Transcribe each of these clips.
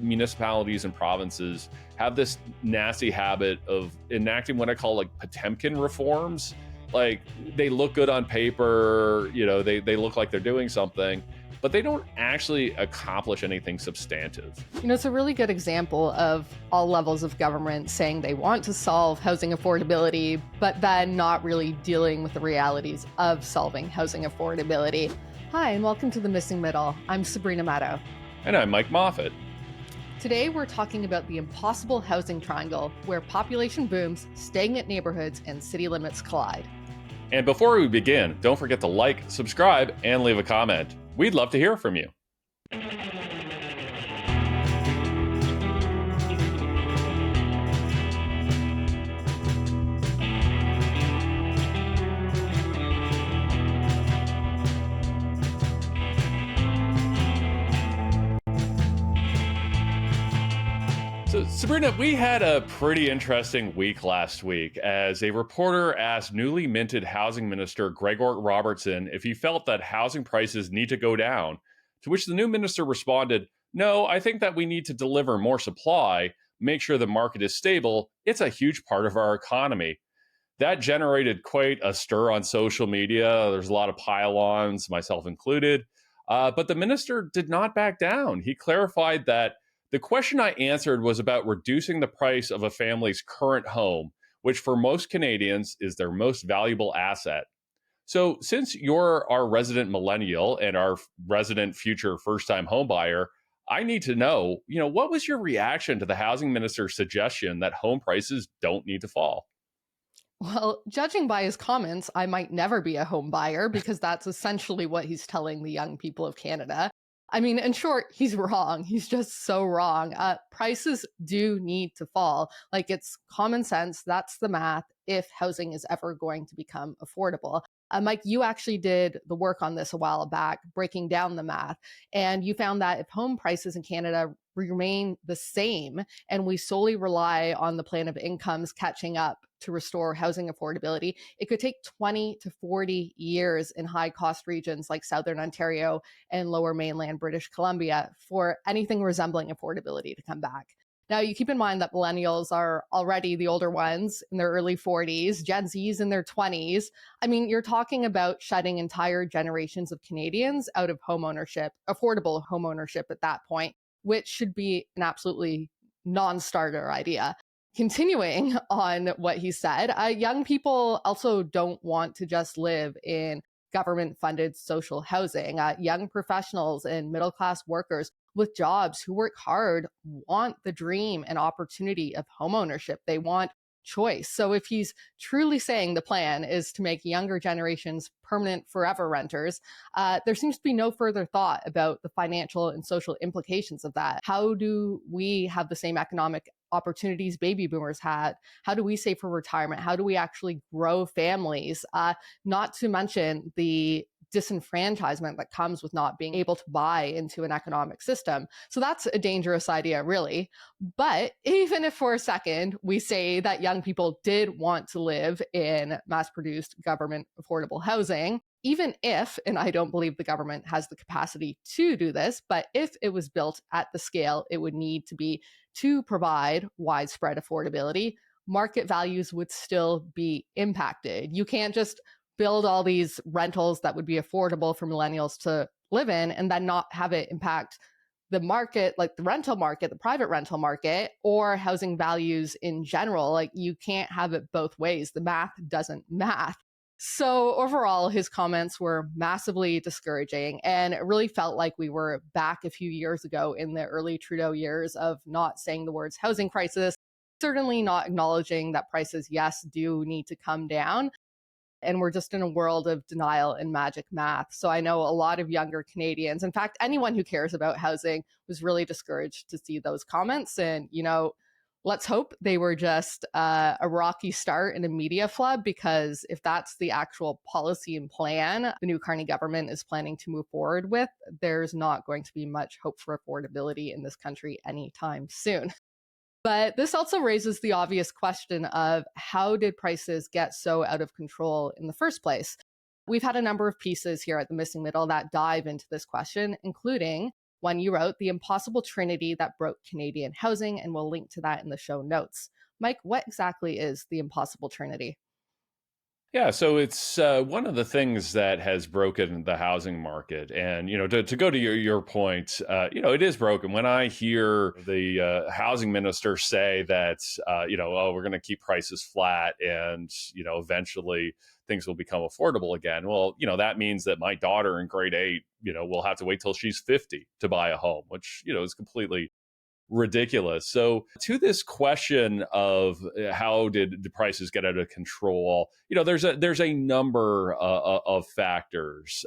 Municipalities and provinces have this nasty habit of enacting what I call like Potemkin reforms. Like they look good on paper, they look like they're doing something, but they don't actually accomplish anything substantive. It's a really good example of all levels of government saying they want to solve housing affordability, but then not really dealing with the realities of solving housing affordability. Hi, and welcome to The Missing Middle. I'm Sabrina Maddeaux. And I'm Mike Moffatt. Today, we're talking about the impossible housing triangle, where population booms, stagnant neighborhoods, and city limits collide. And before we begin, don't forget to like, subscribe, and leave a comment. We'd love to hear from you. So, Sabrina, we had a pretty interesting week last week as a reporter asked newly minted housing minister Gregor Robertson if he felt that housing prices need to go down, to which the new minister responded, "No, I think that we need to deliver more supply, make sure the market is stable. It's a huge part of our economy." That generated quite a stir on social media. There's a lot of pile-ons, myself included. But the minister did not back down. He clarified that the question I answered was about reducing the price of a family's current home, which for most Canadians is their most valuable asset. So, since you're our resident millennial and our resident future first-time homebuyer, I need to know, what was your reaction to the housing minister's suggestion that home prices don't need to fall? Well, judging by his comments, I might never be a home buyer because that's essentially what he's telling the young people of Canada. I mean, in short, he's wrong. He's just so wrong. Prices do need to fall. Like, it's common sense. That's the math if housing is ever going to become affordable. Mike, you actually did the work on this a while back, breaking down the math. And you found that if home prices in Canada remain the same and we solely rely on the plan of incomes catching up to restore housing affordability, it could take 20 to 40 years in high cost regions like Southern Ontario and lower mainland British Columbia for anything resembling affordability to come back. Now, you keep in mind that millennials are already the older ones in their early 40s, Gen Zs in their 20s. I mean, you're talking about shutting entire generations of Canadians out of homeownership, affordable homeownership at that point, which should be an absolutely non-starter idea. Continuing on what he said, young people also don't want to just live in government-funded social housing. Young professionals and middle-class workers with jobs who work hard want the dream and opportunity of homeownership. They want choice. So if he's truly saying the plan is to make younger generations permanent forever renters, there seems to be no further thought about the financial and social implications of that. How do we have the same economic opportunities baby boomers had? How do we save for retirement? How do we actually grow families? Not to mention the disenfranchisement that comes with not being able to buy into an economic system. So that's a dangerous idea, really. But even if for a second we say that young people did want to live in mass-produced government affordable housing, even if, and I don't believe the government has the capacity to do this, but if it was built at the scale it would need to be to provide widespread affordability, market values would still be impacted. You can't just build all these rentals that would be affordable for millennials to live in and then not have it impact the market, like the rental market, the private rental market, or housing values in general. Like, you can't have it both ways. The math doesn't math. So overall, his comments were massively discouraging, and it really felt like we were back a few years ago in the early Trudeau years of not saying the words housing crisis, certainly not acknowledging that prices, yes, do need to come down. And we're just in a world of denial and magic math. So I know a lot of younger Canadians, in fact, anyone who cares about housing, was really discouraged to see those comments. And, let's hope they were just a rocky start in a media flood, because if that's the actual policy and plan the new Carney government is planning to move forward with, there's not going to be much hope for affordability in this country anytime soon. But this also raises the obvious question of how did prices get so out of control in the first place? We've had a number of pieces here at The Missing Middle that dive into this question, including One you wrote, The Impossible Trinity That Broke Canadian Housing, and we'll link to that in the show notes. Mike, what exactly is the Impossible Trinity? Yeah, so it's one of the things that has broken the housing market. And, to go to your point, it is broken. When I hear the housing minister say that, oh, we're going to keep prices flat and, eventually things will become affordable again. Well, that means that my daughter in grade 8, will have to wait till she's 50 to buy a home, which, is completely ridiculous. So to this question of how did the prices get out of control, there's a number of factors.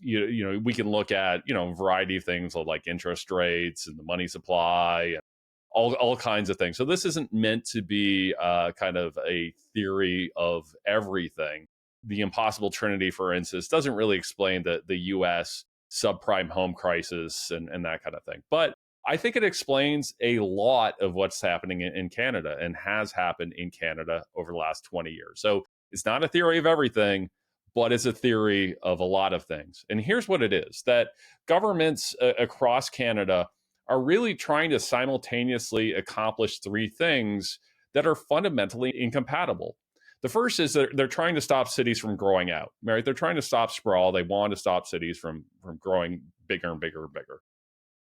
We can look at a variety of things like interest rates and the money supply and all kinds of things. So this isn't meant to be kind of a theory of everything. The Impossible Trinity, for instance, doesn't really explain the U.S. subprime home crisis and that kind of thing. But I think it explains a lot of what's happening in Canada and has happened in Canada over the last 20 years. So it's not a theory of everything, but it's a theory of a lot of things. And here's what it is, that governments across Canada are really trying to simultaneously accomplish three things that are fundamentally incompatible. The first is that they're trying to stop cities from growing out, right? They're trying to stop sprawl. They want to stop cities from growing bigger and bigger and bigger.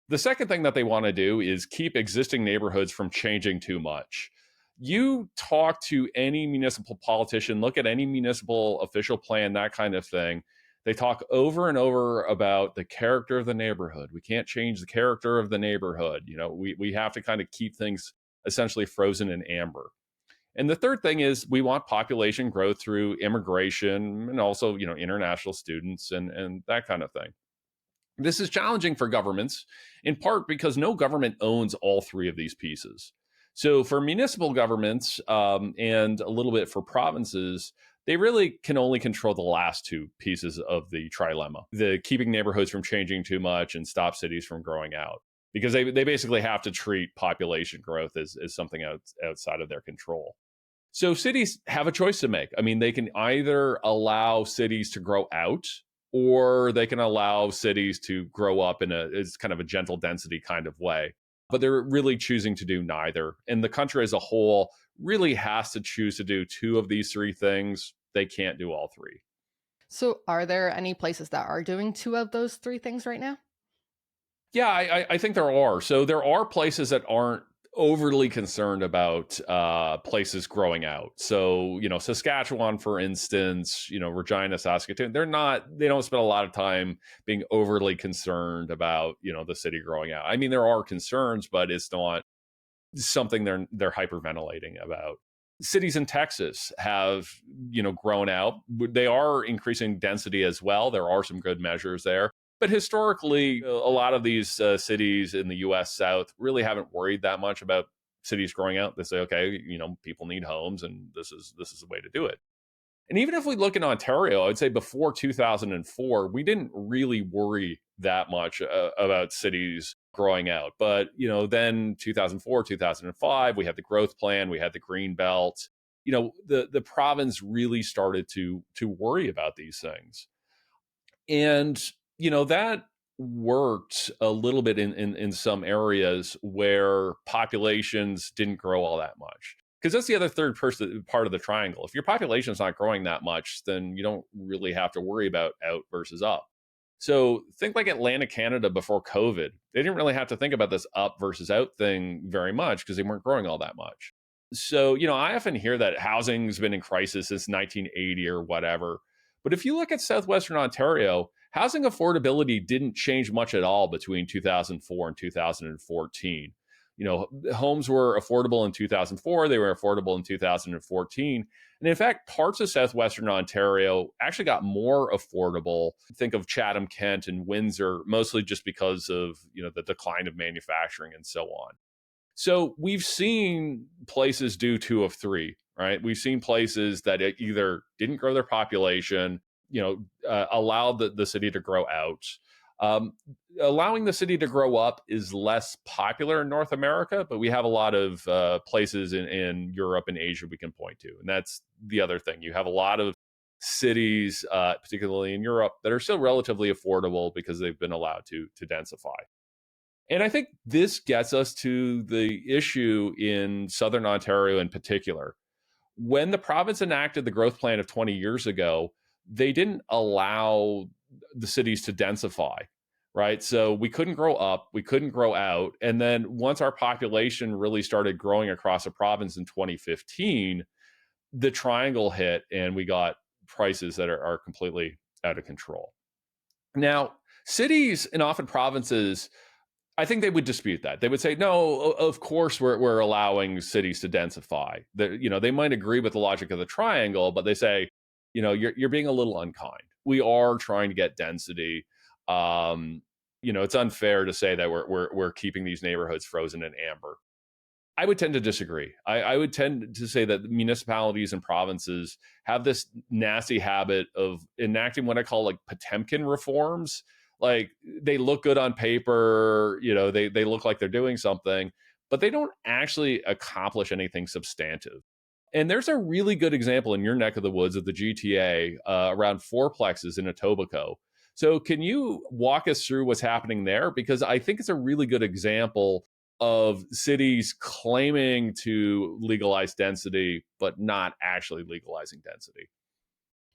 The second thing that they want to do is keep existing neighborhoods from changing too much. You talk to any municipal politician, look at any municipal official plan, that kind of thing. They talk over and over about the character of the neighborhood. We can't change the character of the neighborhood. We have to kind of keep things essentially frozen in amber. And the third thing is we want population growth through immigration and also, international students and that kind of thing. This is challenging for governments, in part because no government owns all three of these pieces. So, for municipal governments and a little bit for provinces, they really can only control the last two pieces of the trilemma, the keeping neighborhoods from changing too much and stop cities from growing out, because they basically have to treat population growth as something outside of their control. So cities have a choice to make. I mean, they can either allow cities to grow out, or they can allow cities to grow up it's kind of a gentle density kind of way. But they're really choosing to do neither. And the country as a whole really has to choose to do two of these three things. They can't do all three. So, are there any places that are doing two of those three things right now? Yeah, I think there are. So there are places that aren't overly concerned about places growing out. So, Saskatchewan, for instance, Regina, Saskatoon, they don't spend a lot of time being overly concerned about, the city growing out. I mean, there are concerns, but it's not something they're hyperventilating about. Cities in Texas have, grown out. They are increasing density as well. There are some good measures there. But historically, a lot of these cities in the U.S. South really haven't worried that much about cities growing out. They say, okay, people need homes, and this is the way to do it. And even if we look in Ontario, I'd say before 2004, we didn't really worry that much about cities growing out. But then 2004, 2005, we had the growth plan, we had the green belt. The province really started to worry about these things. And, that worked a little bit in some areas where populations didn't grow all that much. Because that's the other part of the triangle. If your population is not growing that much, then you don't really have to worry about out versus up. So think like Atlantic Canada before COVID. They didn't really have to think about this up versus out thing very much because they weren't growing all that much. So, I often hear that housing's been in crisis since 1980 or whatever. But if you look at Southwestern Ontario, housing affordability didn't change much at all between 2004 and 2014. Homes were affordable in 2004, they were affordable in 2014. And in fact, parts of Southwestern Ontario actually got more affordable. Think of Chatham, Kent, and Windsor, mostly just because of, the decline of manufacturing and so on. So we've seen places do two of three, right? We've seen places that either didn't grow their population, allowed the city to grow out. Allowing the city to grow up is less popular in North America, but we have a lot of places in Europe and Asia we can point to. And that's the other thing. You have a lot of cities, particularly in Europe, that are still relatively affordable because they've been allowed to densify. And I think this gets us to the issue in Southern Ontario in particular. When the province enacted the growth plan of 20 years ago, they didn't allow the cities to densify, right? So we couldn't grow up, we couldn't grow out. And then once our population really started growing across the province in 2015, the triangle hit and we got prices that are completely out of control. Now, cities and often provinces, I think they would dispute that. They would say, no, of course we're allowing cities to densify. They might agree with the logic of the triangle, but they say, you're being a little unkind. We are trying to get density. It's unfair to say that we're keeping these neighborhoods frozen in amber. I would tend to disagree. I would tend to say that municipalities and provinces have this nasty habit of enacting what I call like Potemkin reforms. Like they look good on paper, they look like they're doing something, but they don't actually accomplish anything substantive. And there's a really good example in your neck of the woods of the GTA around fourplexes in Etobicoke. So can you walk us through what's happening there? Because I think it's a really good example of cities claiming to legalize density, but not actually legalizing density.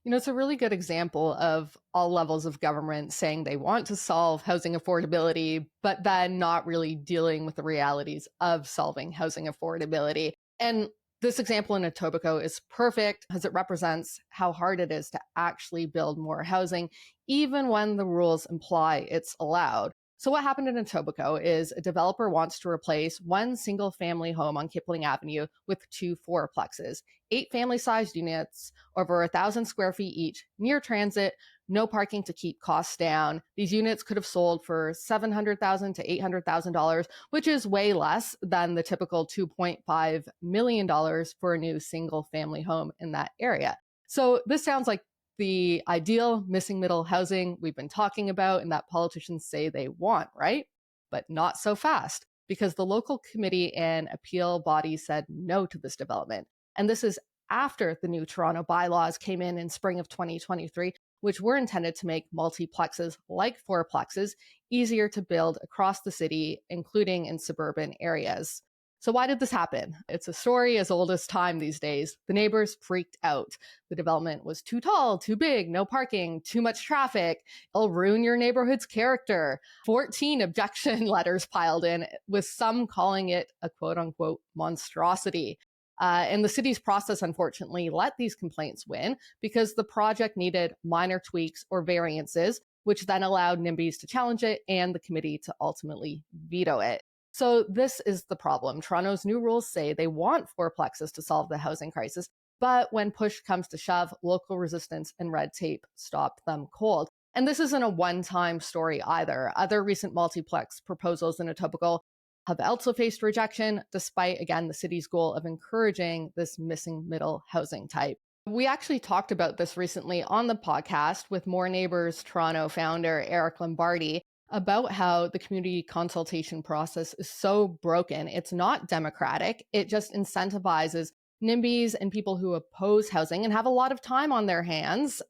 It's a really good example of all levels of government saying they want to solve housing affordability, but then not really dealing with the realities of solving housing affordability. And this example in Etobicoke is perfect because it represents how hard it is to actually build more housing, even when the rules imply it's allowed. So what happened in Etobicoke is a developer wants to replace one single family home on Kipling Avenue with two fourplexes, 8 family-sized units over 1,000 square feet each, near transit, no parking to keep costs down. These units could have sold for $700,000 to $800,000, which is way less than the typical $2.5 million for a new single family home in that area. So this sounds like the ideal missing middle housing we've been talking about and that politicians say they want, right? But not so fast, because the local committee and appeal body said no to this development. And this is after the new Toronto bylaws came in spring of 2023, which were intended to make multiplexes like fourplexes easier to build across the city, including in suburban areas. So why did this happen? It's a story as old as time these days. The neighbors freaked out. The development was too tall, too big, no parking, too much traffic. It'll ruin your neighborhood's character. 14 objection letters piled in, with some calling it a quote unquote monstrosity. And the city's process, unfortunately, let these complaints win because the project needed minor tweaks or variances, which then allowed NIMBYs to challenge it and the committee to ultimately veto it. So this is the problem. Toronto's new rules say they want fourplexes to solve the housing crisis, but when push comes to shove, local resistance and red tape stop them cold. And this isn't a one-time story either. Other recent multiplex proposals in Etobicoke have also faced rejection, despite, again, the city's goal of encouraging this missing middle housing type. We actually talked about this recently on the podcast with More Neighbours Toronto founder Eric Lombardi, about how the community consultation process is so broken. It's not democratic. It just incentivizes NIMBYs and people who oppose housing and have a lot of time on their hands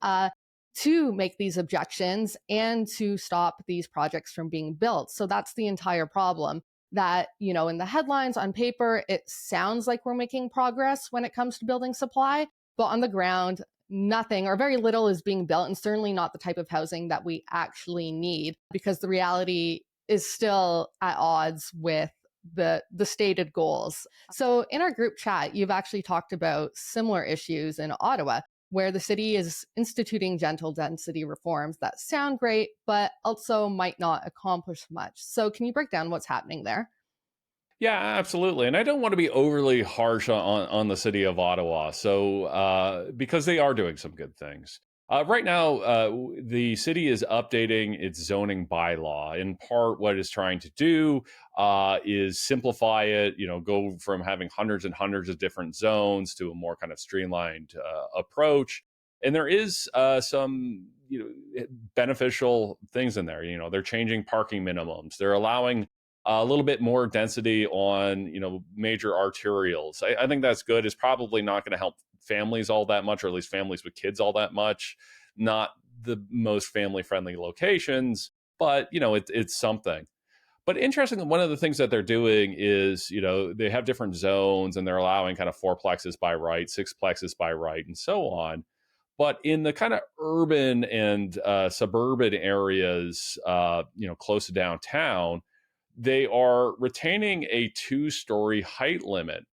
to make these objections and to stop these projects from being built. So that's the entire problem. That, in the headlines on paper, it sounds like we're making progress when it comes to building supply, but on the ground, nothing or very little is being built, and certainly not the type of housing that we actually need, because the reality is still at odds with the stated goals. So in our group chat, you've actually talked about similar issues in Ottawa, where the city is instituting gentle density reforms that sound great, but also might not accomplish much. So can you break down what's happening there? Yeah, absolutely. And I don't want to be overly harsh on the city of Ottawa. So, because they are doing some good things. Right now, the city is updating its zoning bylaw. In part, what it's trying to do is simplify it, go from having hundreds and hundreds of different zones to a more kind of streamlined approach. And there is some, beneficial things in there. They're changing parking minimums. They're allowing a little bit more density on major arterials. I think that's good. It's probably not going to help families all that much, or at least families with kids all that much. Not the most family friendly locations, but it's something. But interesting, one of the things that they're doing is, they have different zones and they're allowing kind of fourplexes by right, sixplexes by right, and so on. But in the kind of urban and suburban areas, close to downtown, they are retaining a two-story height limit.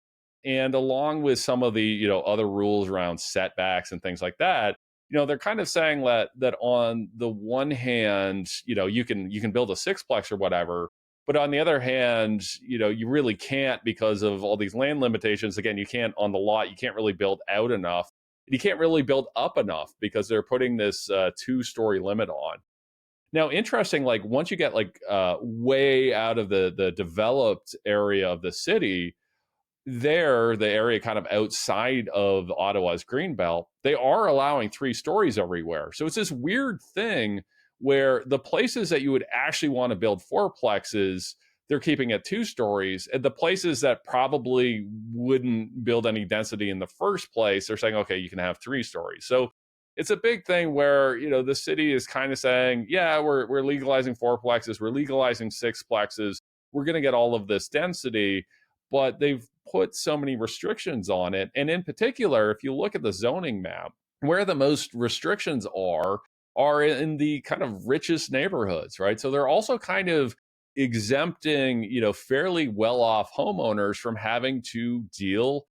And along with some of the, other rules around setbacks and things like that, they're kind of saying that on the one hand, you can build a sixplex or whatever, but on the other hand, you really can't because of all these land limitations. Again, you can't on the lot, you can't really build out enough. You can't really build up enough because they're putting this two-story limit on. Now, interesting, like once you get like way out of the developed area of the city, there, the area kind of outside of Ottawa's greenbelt, they are allowing three stories everywhere. So it's this weird thing where the places that you would actually want to build fourplexes, they're keeping at two stories. And the places that probably wouldn't build any density in the first place, they're saying, okay, you can have three stories. So it's a big thing where, the city is kind of saying, yeah, we're legalizing fourplexes, we're legalizing sixplexes, we're going to get all of this density, but they've put so many restrictions on it. And in particular, if you look at the zoning map, where the most restrictions are in the kind of richest neighborhoods, right? So they're also kind of exempting, fairly well-off homeowners from having to deal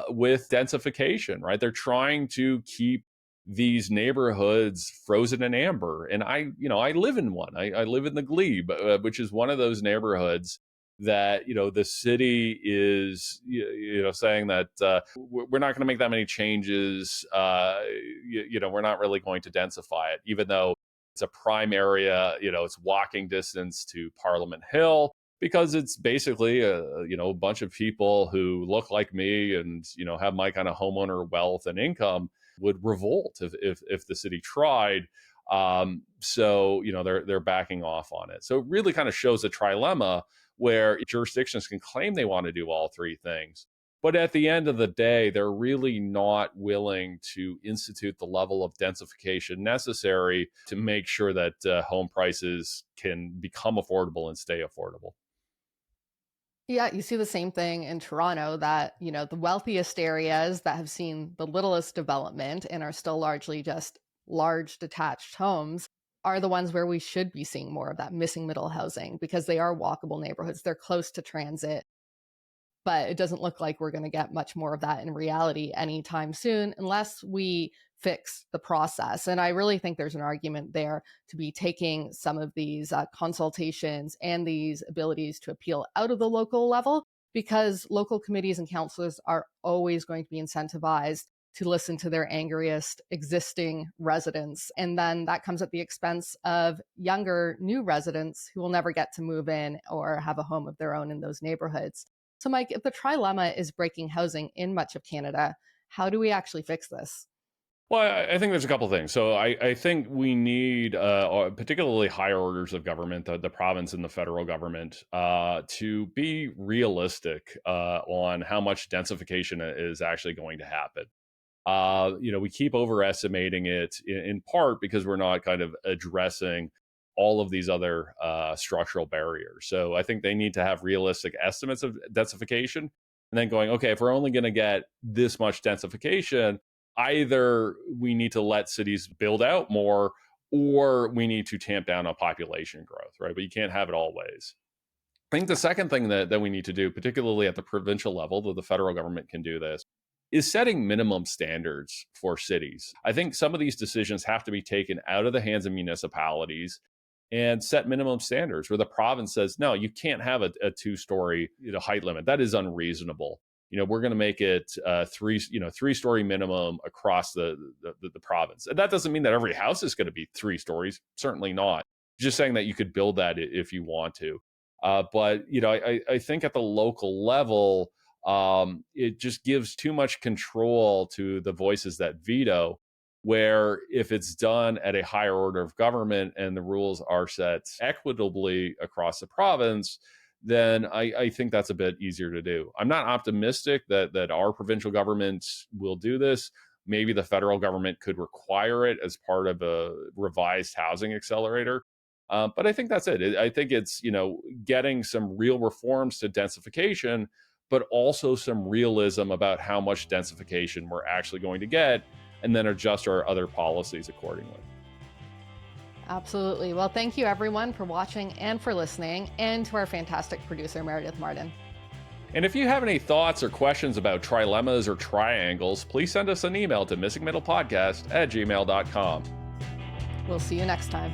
with densification, right? They're trying to keep these neighborhoods frozen in amber. And I live in one. I live in the Glebe, which is one of those neighborhoods that the city is saying that we're not going to make that many changes. We're not really going to densify it, even though it's a prime area. It's walking distance to Parliament Hill because it's basically a bunch of people who look like me and have my kind of homeowner wealth and income would revolt if the city tried. So they're backing off on it. So it really kind of shows a trilemma where jurisdictions can claim they want to do all three things. But at the end of the day, they're really not willing to institute the level of densification necessary to make sure that home prices can become affordable and stay affordable. Yeah, you see the same thing in Toronto that, the wealthiest areas that have seen the littlest development and are still largely just large detached homes are the ones where we should be seeing more of that missing middle housing because they are walkable neighborhoods. They're close to transit, but it doesn't look like we're going to get much more of that in reality anytime soon unless we fix the process. And I really think there's an argument there to be taking some of these consultations and these abilities to appeal out of the local level, because local committees and councillors are always going to be incentivized to listen to their angriest existing residents. And then that comes at the expense of younger new residents who will never get to move in or have a home of their own in those neighborhoods. So, Mike, if the trilemma is breaking housing in much of Canada, how do we actually fix this? Well, I think there's a couple things. So I think we need particularly higher orders of government, the province and the federal government, to be realistic on how much densification is actually going to happen. We keep overestimating it in part because we're not kind of addressing all of these other structural barriers. So I think they need to have realistic estimates of densification and then going, okay, if we're only going to get this much densification, either we need to let cities build out more or we need to tamp down on population growth, right? But you can't have it all ways. I think the second thing that we need to do, particularly at the provincial level, though the federal government can do this, is setting minimum standards for cities. I think some of these decisions have to be taken out of the hands of municipalities and set minimum standards where the province says, no, you can't have a two-story height limit. That is unreasonable. We're going to make it three-story minimum across the province. And that doesn't mean that every house is going to be three stories. Certainly not. Just saying that you could build that if you want to. But I think at the local level, it just gives too much control to the voices that veto, where if it's done at a higher order of government and the rules are set equitably across the province, then I think that's a bit easier to do. I'm not optimistic that our provincial government will do this. Maybe the federal government could require it as part of a revised housing accelerator. But I think that's it. I think it's, getting some real reforms to densification, but also some realism about how much densification we're actually going to get, and then adjust our other policies accordingly. Absolutely. Well, thank you everyone for watching and for listening, and to our fantastic producer, Meredith Martin. And if you have any thoughts or questions about trilemmas or triangles, please send us an email to missingmiddlepodcast@gmail.com. We'll see you next time.